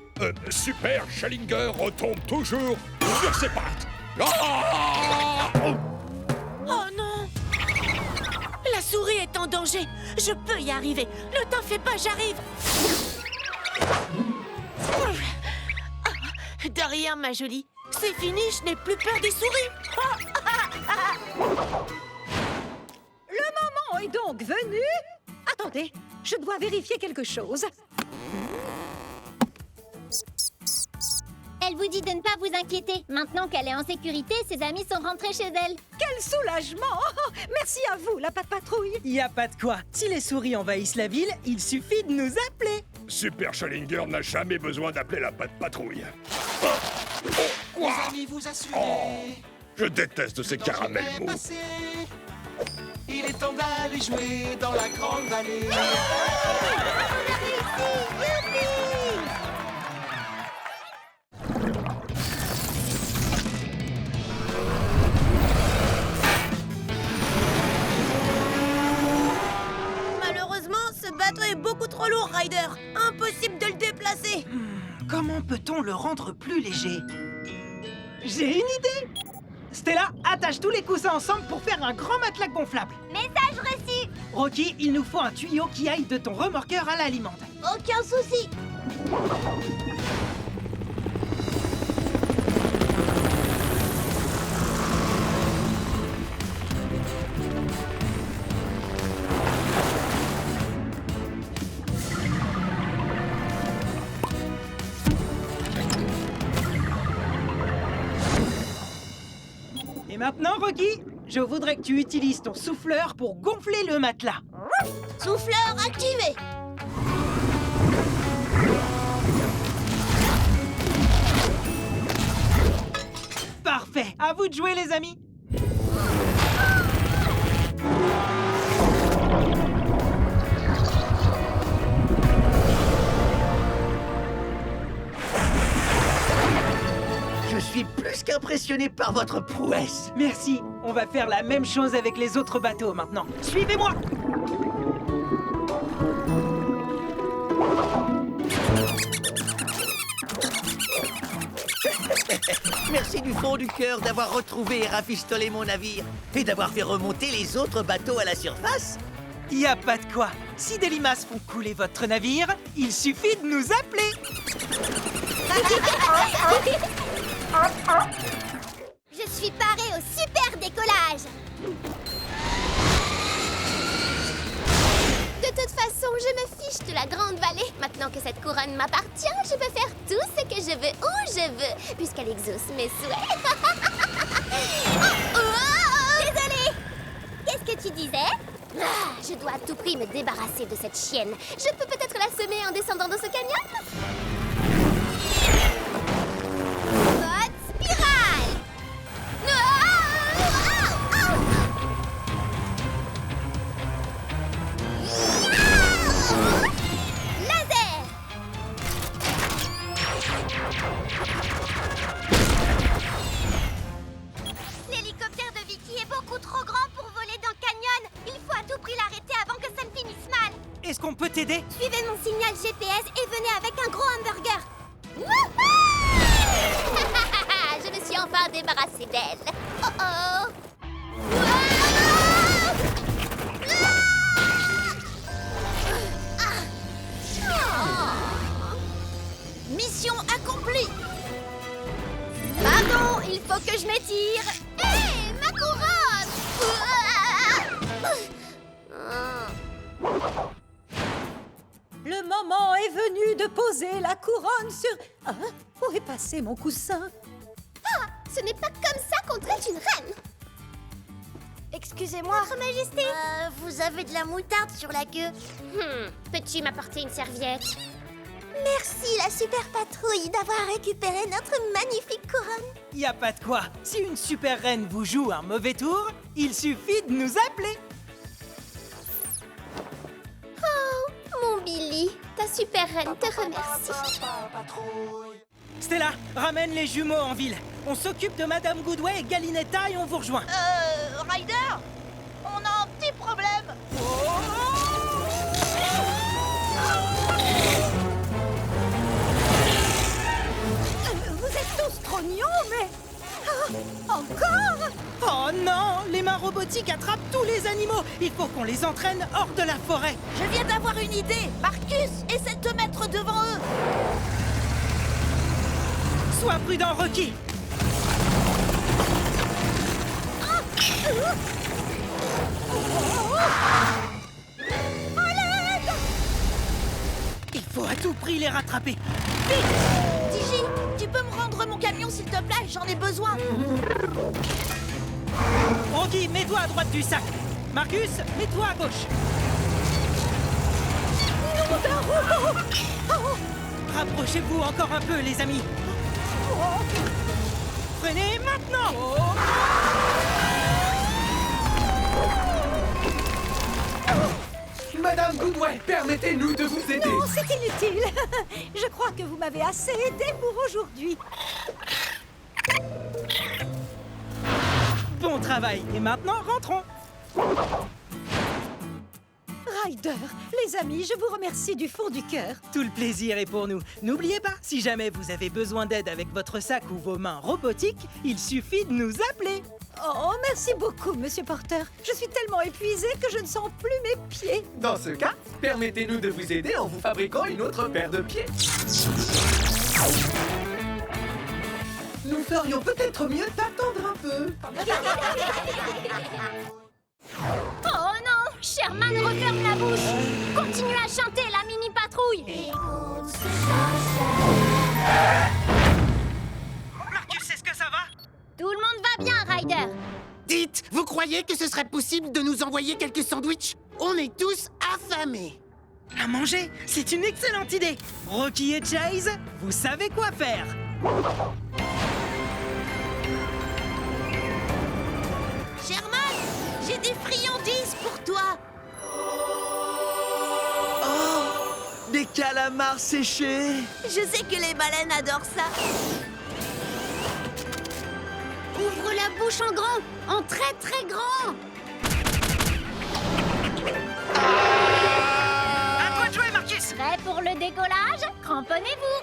Super Schellinger retombe toujours sur ses pattes. Ah! Oh non! La souris est en danger. Je peux y arriver. Ne t'en fais pas, j'arrive. De rien, ma jolie. C'est fini, je n'ai plus peur des souris. Le moment est donc venu. Attendez, je dois vérifier quelque chose. Elle vous dit de ne pas vous inquiéter. Maintenant qu'elle est en sécurité, ses amis sont rentrés chez elle. Quel soulagement! Merci à vous, la Pat' Patrouille. Y a pas de quoi. Si les souris envahissent la ville, il suffit de nous appeler. Super Schellinger n'a jamais besoin d'appeler la Pat' Patrouille. Les amis, vous assurez. Oh, je déteste ces caramels mous. Il est temps d'aller jouer dans la grande vallée. Malheureusement, ce bateau est beaucoup trop lourd, Ryder. Impossible de le déplacer. Comment peut-on le rendre plus léger? J'ai une idée! Stella, attache tous les coussins ensemble pour faire un grand matelas gonflable. Message reçu! Rocky, il nous faut un tuyau qui aille de ton remorqueur à l'alimente. Aucun souci. Maintenant, Rocky, je voudrais que tu utilises ton souffleur pour gonfler le matelas. Souffleur activé. Parfait. À vous de jouer, les amis. Je suis plus qu'impressionné par votre prouesse. Merci. On va faire la même chose avec les autres bateaux maintenant. Suivez-moi. Merci du fond du cœur d'avoir retrouvé et rafistolé mon navire et d'avoir fait remonter les autres bateaux à la surface. Y a pas de quoi. Si des limaces font couler votre navire, il suffit de nous appeler. Je suis parée au super décollage. De toute façon, je me fiche de la grande vallée. Maintenant que cette couronne m'appartient, je peux faire tout ce que je veux où je veux, puisqu'elle exauce mes souhaits. Désolée. Qu'est-ce que tu disais? Je dois à tout prix me débarrasser de cette chienne. Je peux peut-être la semer en descendant dans ce canyon? Mode spirale. Laser. L'hélicoptère de Vicky est beaucoup trop grand pour voler dans le canyon. Il faut à tout prix l'arrêter avant que ça ne finisse mal. Est-ce qu'on peut t'aider? Suivez mon signal GPS et venez avec un gros hamburger. Je me suis enfin débarrassée d'elle. Oh oh. Mission accomplie. Pardon, il faut que je m'étire. Hé, ma couronne. Le moment est venu de poser la couronne sur... Ah, où est passé mon coussin? Ah, ce n'est pas comme ça qu'on traite une reine. Excusez-moi. Votre Majesté. Vous avez de la moutarde sur la queue. Peux-tu m'apporter une serviette? Merci la super patrouille d'avoir récupéré notre magnifique couronne. Y a pas de quoi. Si une super reine vous joue un mauvais tour, il suffit de nous appeler. Oh, mon Billy, ta super reine te remercie. Stella, ramène les jumeaux en ville. On s'occupe de Madame Goodway et Galinetta et on vous rejoint. Ryder, on a un petit problème. Vous êtes tous trop gnons, mais... Ah, encore? Oh non, les mains robotiques attrapent tous les animaux. Il faut qu'on les entraîne hors de la forêt. Je viens d'avoir une idée. Marcus, essaie de te mettre devant eux. Sois prudent, Rocky. Il faut à tout prix les rattraper. Digi, tu peux me rendre mon camion s'il te plaît? J'en ai besoin. Rocky, mets-toi à droite du sac. Marcus, mets-toi à gauche. Nom d'un robot! Rapprochez-vous encore un peu, les amis. Freinez maintenant. Madame Goodway, permettez-nous de vous aider. Non, c'est inutile. Je crois que vous m'avez assez aidé pour aujourd'hui. Bon travail. Et maintenant, rentrons. Ryder, les amis, je vous remercie du fond du cœur. Tout le plaisir est pour nous. N'oubliez pas, si jamais vous avez besoin d'aide avec votre sac ou vos mains robotiques, il suffit de nous appeler. Oh, merci beaucoup, Monsieur Porter. Je suis tellement épuisée que je ne sens plus mes pieds. Dans ce cas, permettez-nous de vous aider en vous fabriquant une autre paire de pieds. Nous ferions peut-être mieux d'attendre un peu. Oh non, Sherman referme la bouche. Continue à chanter la mini-patrouille. Marcus, est-ce que ça va? Tout le monde va bien, Ryder. croyez que ce serait possible de nous envoyer quelques sandwichs? On est tous affamés. À manger, c'est une excellente idée. Rocky et Chase, vous savez quoi faire. Sherman, j'ai des friandises pour toi. Des calamars séchés. Je sais que les baleines adorent ça. Ouvre la bouche en grand, en très très grand. À toi de jouer, Marcus. Prêt pour le décollage? Cramponnez-vous.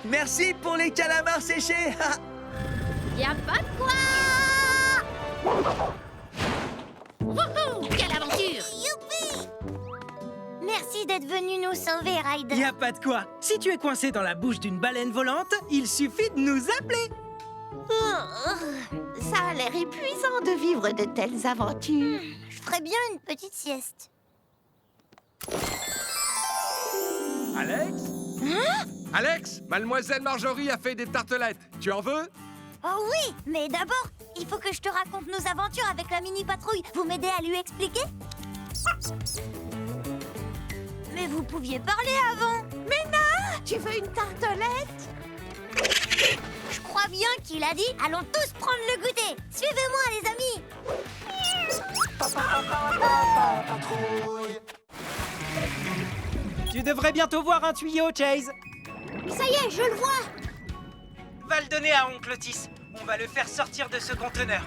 Merci pour les calamars séchés. Y a pas de quoi. Wouhou! Quelle aventure! Youpi! Merci d'être venu nous sauver, Ryder. Y a pas de quoi. Si tu es coincé dans la bouche d'une baleine volante, il suffit de nous appeler. Ça a l'air épuisant de vivre de telles aventures. Je ferais bien une petite sieste. Alex? Alex, Mademoiselle Marjorie a fait des tartelettes. Tu en veux? Oh oui, mais d'abord, il faut que je te raconte nos aventures avec la mini-patrouille. Vous m'aidez à lui expliquer? Mais vous pouviez parler avant. Mais non! Tu veux une tartelette? Je crois bien qu'il a dit « Allons tous prendre le goûter ». Suivez-moi, les amis. Tu devrais bientôt voir un tuyau, Chase. Ça y est, je le vois. Va le donner à Oncle Otis. On va le faire sortir de ce conteneur.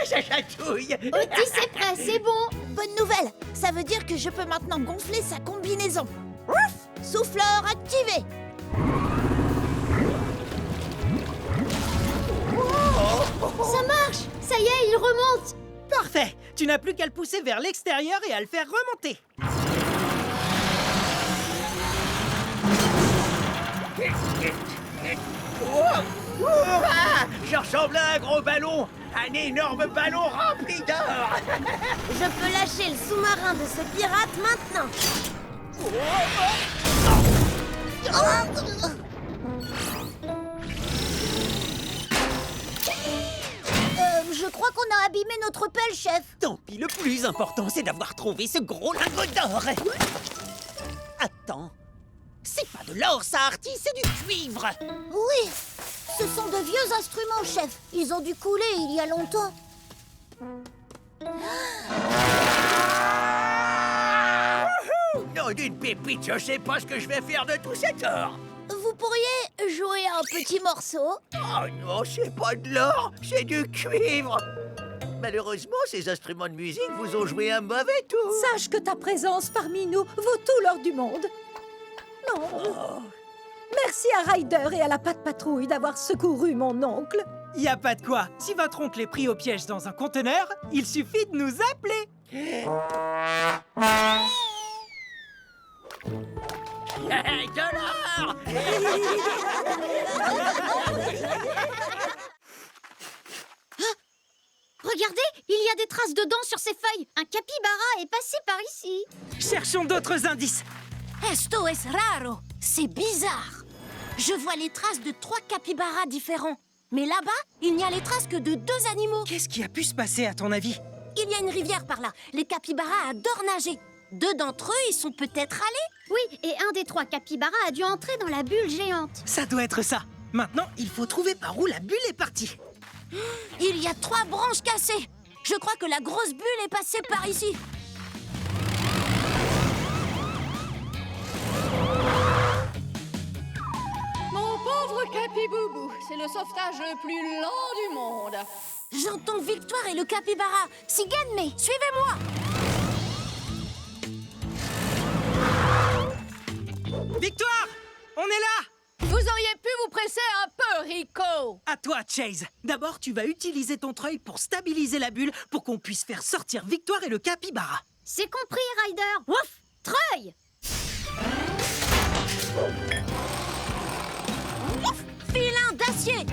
Ça chatouille. Otis est prêt, c'est bon. Bonne nouvelle! Ça veut dire que je peux maintenant gonfler sa combinaison. Ouf! Souffleur activé! Ça marche. Ça y est, il remonte. Parfait. Tu n'as plus qu'à le pousser vers l'extérieur et à le faire remonter. Je ressemble à un gros ballon. Un énorme ballon rempli d'or. Je peux lâcher le sous-marin de ce pirate maintenant. Je crois qu'on a abîmé notre pelle, chef. Tant pis, le plus important, c'est d'avoir trouvé ce gros lingot d'or. Attends, c'est pas de l'or, ça, Artie, c'est du cuivre. Oui, ce sont de vieux instruments, chef. Ils ont dû couler il y a longtemps. Non, d'une pépite, je sais pas ce que je vais faire de tout cet or. Vous pourriez jouer un petit morceau? Oh non, c'est pas de l'or, c'est du cuivre. Malheureusement, ces instruments de musique vous ont joué un mauvais tour. Sache que ta présence parmi nous vaut tout l'or du monde. Non. Merci à Ryder et à la Patte Patrouille d'avoir secouru mon oncle. Y a pas de quoi. Si votre oncle est pris au piège dans un conteneur, il suffit de nous appeler. De l'or. Regardez, il y a des traces de dents sur ces feuilles. Un capybara est passé par ici. Cherchons d'autres indices. Esto es raro. C'est bizarre. Je vois les traces de 3 capybaras différents. Mais là-bas, il n'y a les traces que de 2 animaux. Qu'est-ce qui a pu se passer, à ton avis? Il y a une rivière par là. Les capybaras adorent nager. 2 d'entre eux y sont peut-être allés. Oui, et un des 3 capybaras a dû entrer dans la bulle géante. Ça doit être ça. Maintenant, il faut trouver par où la bulle est partie. Il y a 3 branches cassées. Je crois que la grosse bulle est passée par ici. Mon pauvre Capiboubou, c'est le sauvetage le plus lent du monde. J'entends Victoire et le capybara. Sigenme, suivez-moi. Victoire! On est là! Vous auriez pu vous presser un peu, Rico. À toi, Chase. D'abord, tu vas utiliser ton treuil pour stabiliser la bulle pour qu'on puisse faire sortir Victoire et le capybara. C'est compris, Ryder. Ouf! Treuil! Filin d'acier.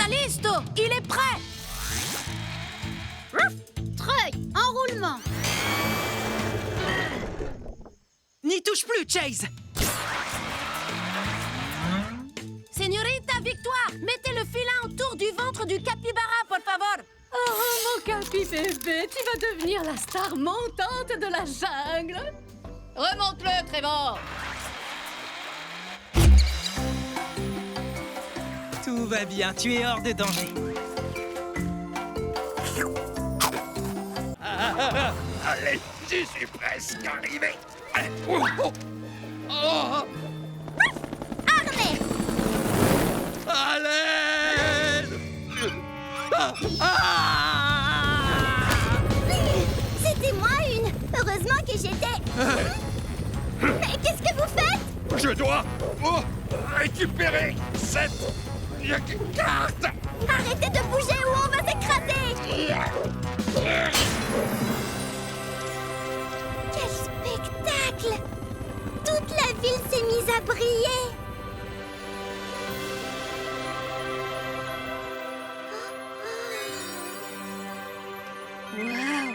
sta listo! Il est prêt! Treuil, enroulement. N'y touche plus, Chase! Señorita Victoire, mettez le filin autour du ventre du capybara, por favor! Oh, mon capi bébé, tu vas devenir la star montante de la jungle. Remonte-le, Trevor. Tout va bien, tu es hors de danger. Allez, j'y suis presque arrivé. Oh, oh. Oh. Harnais. Allez. C'était moi une. Heureusement que j'étais... Mais qu'est-ce que vous faites? Je dois récupérer cette carte. Arrêtez de bouger ou on va s'écraser. Quel spectacle! Toute la ville s'est mise à briller. Wow!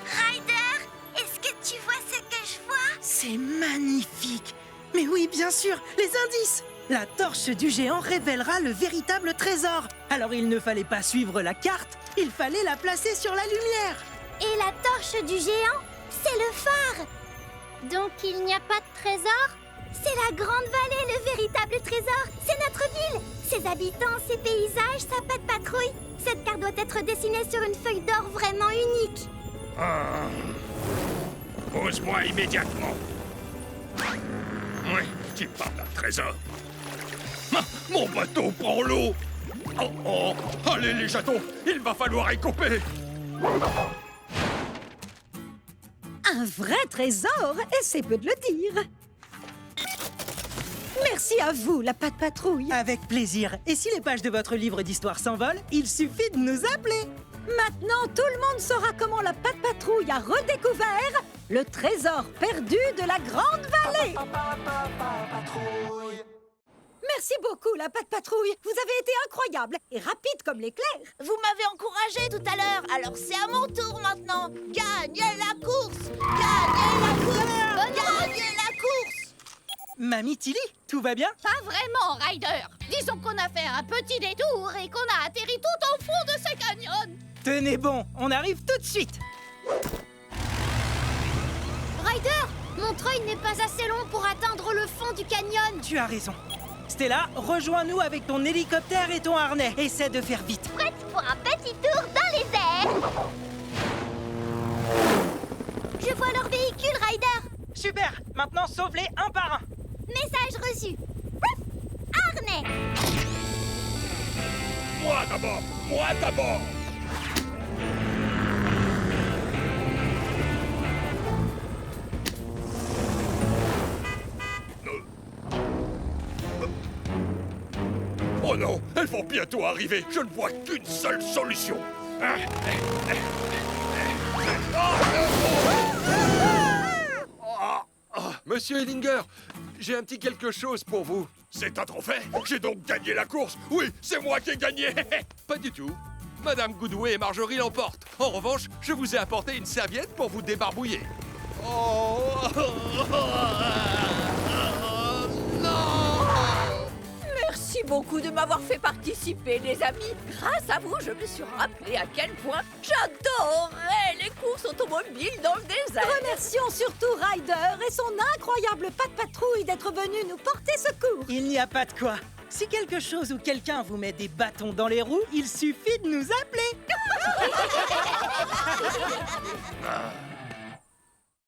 Ryder, est-ce que tu vois ce que je vois? C'est magnifique! Mais oui, bien sûr, les indices! La torche du géant révélera le véritable trésor. Alors il ne fallait pas suivre la carte, il fallait la placer sur la lumière. Et la torche du géant, c'est le phare. Donc il n'y a pas de trésor? C'est la grande vallée, le véritable trésor. C'est notre ville. Ses habitants, ses paysages, sa patte patrouille. Cette carte doit être dessinée sur une feuille d'or vraiment unique. Pose-moi immédiatement. Oui, tu parles d'un trésor. Ah, mon bateau prend l'eau. Oh, oh. Allez, les chatons, il va falloir y couper. Un vrai trésor, et c'est peu de le dire. Merci à vous, la patte patrouille. Avec plaisir. Et si les pages de votre livre d'histoire s'envolent, il suffit de nous appeler. Maintenant, tout le monde saura comment la patte patrouille a redécouvert le trésor perdu de la Grande Vallée. Merci beaucoup, la patte patrouille. Vous avez été incroyable et rapide comme l'éclair. Vous m'avez encouragé tout à l'heure, alors c'est à mon tour maintenant. Gagnez la course! Gagnez la course! Gagnez la course! Mamie Tilly, tout va bien? Pas vraiment, Ryder. Disons qu'on a fait un petit détour et qu'on a atterri tout au fond de ce canyon. Tenez bon, on arrive tout de suite. Ryder, mon treuil n'est pas assez long pour atteindre le fond du canyon. Tu as raison. Stella, rejoins-nous avec ton hélicoptère et ton harnais. Essaie de faire vite. Prête pour un petit tour dans les airs. Je vois leur véhicule, Ryder. Super, maintenant sauve-les un par un. Message reçu. Harnais. Moi d'abord. Moi d'abord. Oh non, elles vont bientôt arriver. Je ne vois qu'une seule solution. Monsieur Ellinger, j'ai un petit quelque chose pour vous. C'est un trophée? J'ai donc gagné la course? Oui, c'est moi qui ai gagné. Pas du tout. Madame Goodway et Marjorie l'emportent. En revanche, je vous ai apporté une serviette pour vous débarbouiller. Oh non! Merci beaucoup de m'avoir fait participer, les amis. Grâce à vous, je me suis rappelé à quel point j'adorais les courses automobiles dans le désert. Remercions surtout Ryder et son incroyable patte patrouille d'être venu nous porter secours. Il n'y a pas de quoi. Si quelque chose ou quelqu'un vous met des bâtons dans les roues, il suffit de nous appeler.